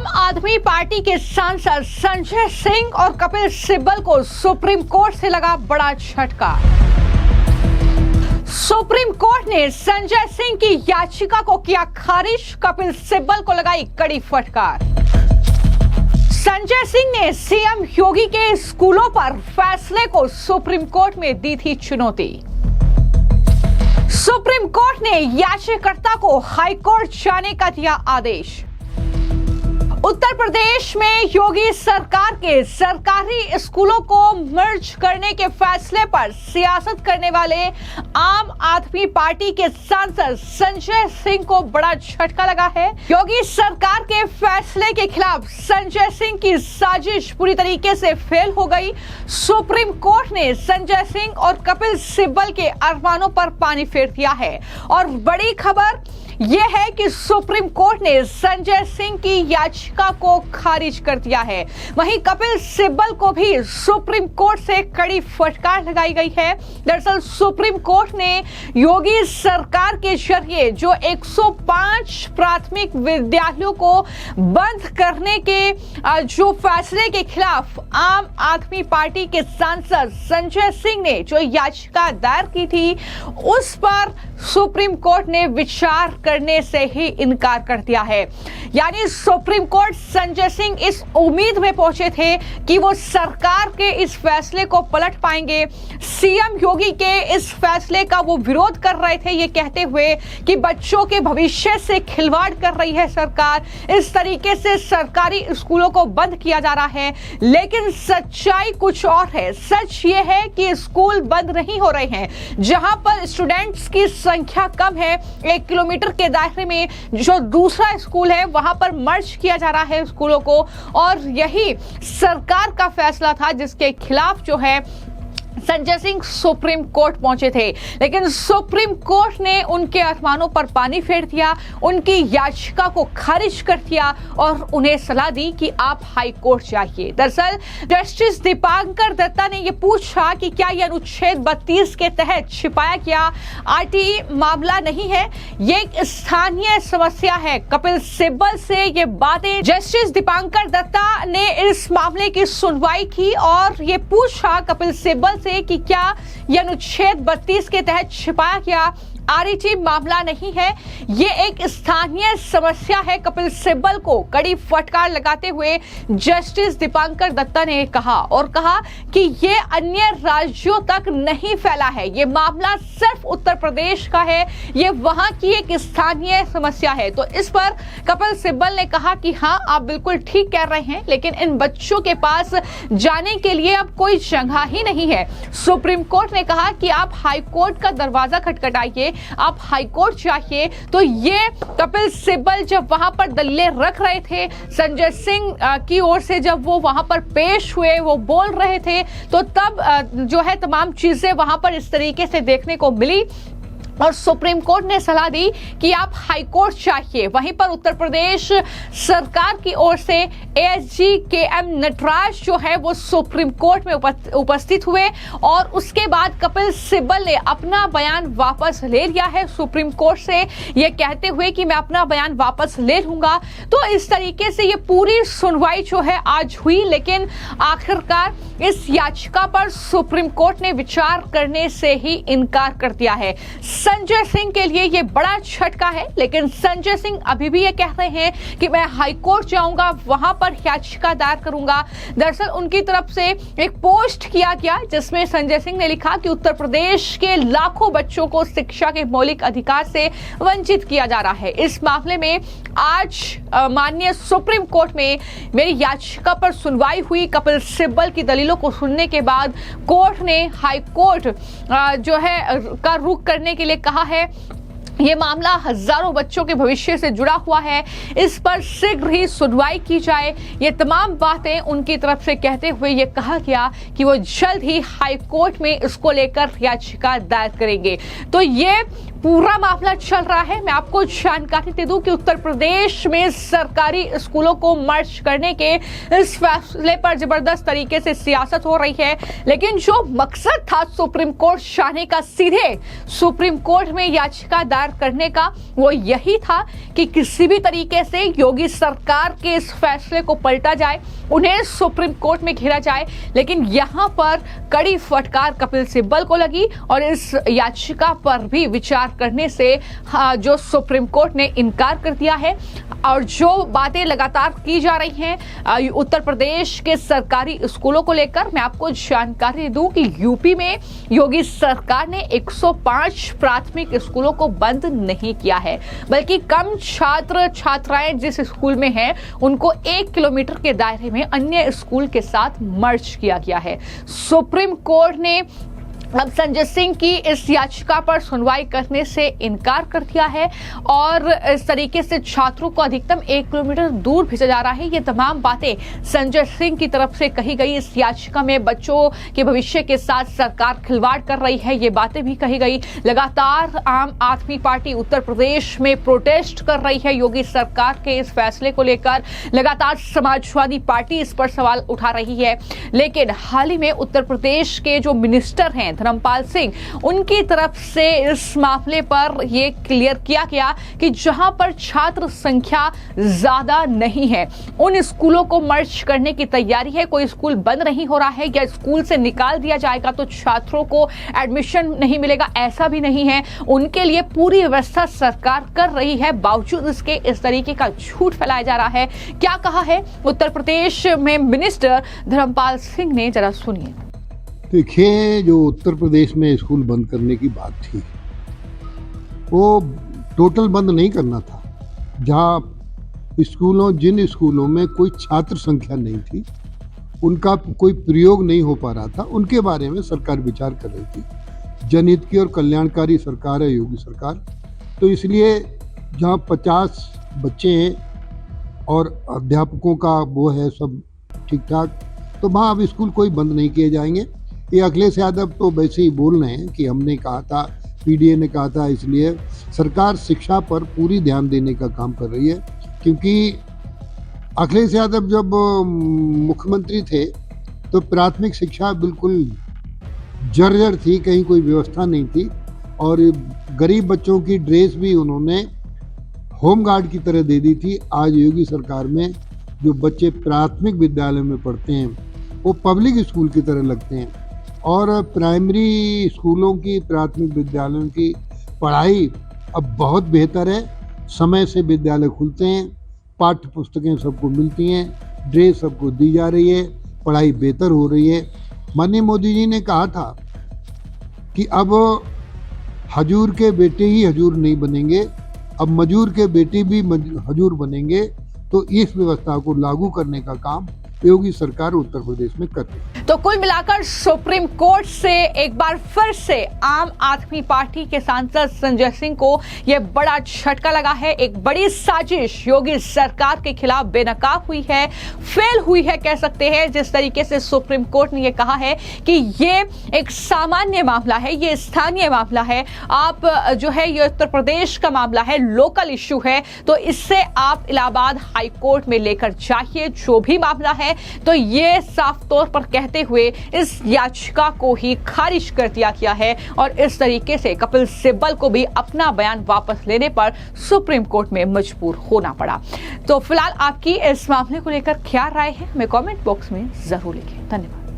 आम आदमी पार्टी के सांसद संजय सिंह और कपिल सिब्बल को सुप्रीम कोर्ट से लगा बड़ा झटका। सुप्रीम कोर्ट ने संजय सिंह की याचिका को किया खारिज, कपिल सिब्बल को लगाई कड़ी फटकार। संजय सिंह ने सीएम योगी के स्कूलों पर फैसले को सुप्रीम कोर्ट में दी थी चुनौती। सुप्रीम कोर्ट ने याचिकाकर्ता को हाईकोर्ट जाने का दिया आदेश। उत्तर प्रदेश में योगी सरकार के सरकारी स्कूलों को मर्ज करने के फैसले पर सियासत करने वाले आम आदमी पार्टी के सांसद संजय सिंह को बड़ा झटका लगा है। योगी सरकार के फैसले के खिलाफ संजय सिंह की साजिश पूरी तरीके से फेल हो गई। सुप्रीम कोर्ट ने संजय सिंह और कपिल सिब्बल के अरमानों पर पानी फेर दिया है और बड़ी खबर यह है कि सुप्रीम कोर्ट ने संजय सिंह की याचिका को खारिज कर दिया है। वहीं कपिल सिब्बल को भी सुप्रीम कोर्ट से कड़ी फटकार लगाई गई है। दरअसल सुप्रीम कोर्ट ने योगी सरकार के जरिए जो 105 प्राथमिक विद्यालयों को बंद करने के जो फैसले के खिलाफ आम आदमी पार्टी के सांसद संजय सिंह ने जो याचिका दायर की थी, उस पर सुप्रीम कोर्ट ने विचार करने से ही इनकार कर दिया है। यानी सुप्रीम कोर्ट संजय सिंह इस उम्मीद में पहुंचे थे कि वो सरकार के इस फैसले को पलट पाएंगे। सीएम योगी के इस फैसले का वो विरोध कर रहे थे, ये कहते हुए कि बच्चों के भविष्य से खिलवाड़ कर रही है सरकार, इस तरीके से सरकारी स्कूलों को बंद किया जा रहा है। लेकिन सच्चाई कुछ और है। सच ये है कि स्कूल बंद नहीं हो रहे हैं। जहां पर स्टूडेंट्स की संख्या कम है, 1 किलोमीटर के दायरे में जो दूसरा स्कूल है वहां पर मर्ज किया जा रहा है स्कूलों को, और यही सरकार का फैसला था जिसके खिलाफ जो है संजय सिंह सुप्रीम कोर्ट पहुंचे थे। लेकिन सुप्रीम कोर्ट ने उनके अरमानों पर पानी फेर दिया, उनकी याचिका को खारिज कर दिया और उन्हें सलाह दी कि आप हाई कोर्ट जाइए। दरअसल जस्टिस दीपांकर दत्ता ने यह पूछा कि क्या यह अनुच्छेद 32 के तहत छिपाया गया आरटीई मामला नहीं है, ये एक स्थानीय समस्या है। कपिल सिब्बल से ये बातें जस्टिस दीपांकर दत्ता ने इस मामले की सुनवाई की और ये पूछा कपिल सिब्बल से कि क्या यह अनुच्छेद 32 के तहत छिपाया गया आरटीई मामला नहीं है, ये एक स्थानीय समस्या है। कपिल सिब्बल को कड़ी फटकार लगाते हुए जस्टिस दीपांकर दत्ता ने कहा कि ये अन्य राज्यों तक नहीं फैला है, ये मामला सिर्फ उत्तर प्रदेश का है, ये वहां की एक स्थानीय समस्या है। तो इस पर कपिल सिब्बल ने कहा कि हाँ, आप बिल्कुल ठीक कह रहे हैं, लेकिन इन बच्चों के पास जाने के लिए अब कोई जगह ही नहीं है। सुप्रीम कोर्ट ने कहा कि आप हाई कोर्ट का दरवाजा खटखटाइए, आप हाई कोर्ट जाइए। तो ये कपिल सिब्बल जब वहां पर दलीलें रख रहे थे, संजय सिंह की ओर से जब वो वहां पर पेश हुए, वो बोल रहे थे, तो तब जो है तमाम चीजें वहां पर इस तरीके से देखने को मिली और सुप्रीम कोर्ट ने सलाह दी कि आप हाई कोर्ट जाइए। वहीं पर उत्तर प्रदेश सरकार की ओर से एएसजी केएम नटराज जो है वो सुप्रीम कोर्ट में उपस्थित हुए और उसके बाद कपिल सिब्बल ने अपना बयान वापस ले लिया है सुप्रीम कोर्ट से, ये कहते हुए कि मैं अपना बयान वापस ले लूंगा। तो इस तरीके से ये पूरी सुनवाई जो है आज हुई, लेकिन आखिरकार इस याचिका पर सुप्रीम कोर्ट ने विचार करने से ही इनकार कर दिया है। संजय सिंह के लिए यह बड़ा झटका है, लेकिन संजय सिंह अभी भी ये कह रहे हैं कि मैं हाई कोर्ट जाऊंगा, वहां पर याचिका दायर करूंगा। दरअसल उनकी तरफ से एक पोस्ट किया गया जिसमें संजय सिंह ने लिखा कि उत्तर प्रदेश के लाखों बच्चों को शिक्षा के मौलिक अधिकार से वंचित किया जा रहा है। इस मामले में आज माननीय सुप्रीम कोर्ट में मेरी याचिका पर सुनवाई हुई। कपिल सिब्बल की दलीलों को सुनने के बाद कोर्ट ने हाई कोर्ट जो है का रुख करने के लिए कहा है। ये मामला हजारों बच्चों के भविष्य से जुड़ा हुआ है, इस पर शीघ्र ही सुनवाई की जाए। ये तमाम बातें उनकी तरफ से कहते हुए ये कहा गया कि वो जल्द ही हाई कोर्ट में इसको लेकर याचिका दायर करेंगे। तो ये पूरा मामला चल रहा है। मैं आपको जानकारी दे दूं कि उत्तर प्रदेश में सरकारी स्कूलों को मर्ज करने के इस फैसले पर जबरदस्त तरीके से सियासत हो रही है, लेकिन जो मकसद था सुप्रीम कोर्ट जाने का, सीधे सुप्रीम कोर्ट में याचिका दायर करने का, वो यही था कि किसी भी तरीके से योगी सरकार के इस फैसले को पलटा जाए, उन्हें सुप्रीम कोर्ट में घेरा जाए। लेकिन यहां पर कड़ी फटकार कपिल सिब्बल को लगी और इस याचिका पर भी विचार करने से जो सुप्रीम कोर्ट ने इनकार कर दिया है। और जो बातें लगातार की जा रही हैं उत्तर प्रदेश के सरकारी स्कूलों को लेकर, मैं आपको जानकारी दूं कि यूपी में योगी सरकार ने 105 प्राथमिक स्कूलों को बंद नहीं किया है, बल्कि कम छात्र छात्राएं जिस स्कूल में हैं उनको 1 किलोमीटर के दायरे में अन्य स्कूल के साथ मर्ज किया गया है। सुप्रीम कोर्ट ने अब संजय सिंह की इस याचिका पर सुनवाई करने से इनकार कर दिया है और इस तरीके से छात्रों को अधिकतम 1 किलोमीटर दूर भेजा जा रहा है। ये तमाम बातें संजय सिंह की तरफ से कही गई। इस याचिका में बच्चों के भविष्य के साथ सरकार खिलवाड़ कर रही है, ये बातें भी कही गई। लगातार आम आदमी पार्टी उत्तर प्रदेश में प्रोटेस्ट कर रही है योगी सरकार के इस फैसले को लेकर। लगातार समाजवादी पार्टी इस पर सवाल उठा रही है। लेकिन हाल ही में उत्तर प्रदेश के जो मिनिस्टर हैं धर्मपाल सिंह, उनकी तरफ से इस मामले पर यह क्लियर किया गया कि जहां पर छात्र संख्या ज्यादा नहीं है उन स्कूलों को मर्ज करने की तैयारी है। कोई स्कूल बंद नहीं हो रहा है या स्कूल से निकाल दिया जाएगा तो छात्रों को एडमिशन नहीं मिलेगा, ऐसा भी नहीं है। उनके लिए पूरी व्यवस्था सरकार कर रही है, बावजूद इसके इस तरीके का झूठ फैलाया जा रहा है। क्या कहा है उत्तर प्रदेश में मिनिस्टर धर्मपाल सिंह ने, जरा सुनिए। देखिए, जो उत्तर प्रदेश में स्कूल बंद करने की बात थी वो टोटल बंद नहीं करना था। जहाँ जिन स्कूलों में कोई छात्र संख्या नहीं थी, उनका कोई प्रयोग नहीं हो पा रहा था, उनके बारे में सरकार विचार कर रही थी। जनहित की और कल्याणकारी सरकार है योगी सरकार, तो इसलिए जहाँ 50 बच्चे हैं और अध्यापकों का वो है सब ठीक ठाक, तो वहाँ अब स्कूल कोई बंद नहीं किए जाएंगे। ये अखिलेश यादव तो वैसे ही बोल रहे हैं कि हमने कहा था, पीडीए ने कहा था, इसलिए सरकार शिक्षा पर पूरी ध्यान देने का काम कर रही है। क्योंकि अखिलेश यादव जब मुख्यमंत्री थे तो प्राथमिक शिक्षा बिल्कुल जर्जर थी, कहीं कोई व्यवस्था नहीं थी और गरीब बच्चों की ड्रेस भी उन्होंने होमगार्ड की तरह दे दी थी। आज योगी सरकार में जो बच्चे प्राथमिक विद्यालय में पढ़ते हैं वो पब्लिक स्कूल की तरह लगते हैं और प्राइमरी स्कूलों की, प्राथमिक विद्यालयों की पढ़ाई अब बहुत बेहतर है। समय से विद्यालय खुलते हैं, पाठ्य पुस्तकें सबको मिलती हैं, ड्रेस सबको दी जा रही है, पढ़ाई बेहतर हो रही है। माननीय मोदी जी ने कहा था कि अब हजूर के बेटे ही हजूर नहीं बनेंगे, अब मजूर के बेटे भी हजूर बनेंगे। तो इस व्यवस्था को लागू करने का काम योगी सरकार उत्तर प्रदेश में कर रही है। तो कुल मिलाकर सुप्रीम कोर्ट से एक बार फिर से आम आदमी पार्टी के सांसद संजय सिंह को यह बड़ा झटका लगा है। एक बड़ी साजिश योगी सरकार के खिलाफ बेनकाब हुई है, फेल हुई है कह सकते हैं। जिस तरीके से सुप्रीम कोर्ट ने यह कहा है कि ये एक सामान्य मामला है, ये स्थानीय मामला है, आप जो है ये उत्तर प्रदेश का मामला है, लोकल इश्यू है, तो इससे आप इलाहाबाद हाई कोर्ट में लेकर जाइए जो भी मामला है। तो ये साफ तौर पर कहते हुए इस याचिका को ही खारिज कर दिया गया है और इस तरीके से कपिल सिब्बल को भी अपना बयान वापस लेने पर सुप्रीम कोर्ट में मजबूर होना पड़ा। तो फिलहाल आपकी इस मामले को लेकर क्या राय है, हमें कमेंट बॉक्स में जरूर लिखें। धन्यवाद।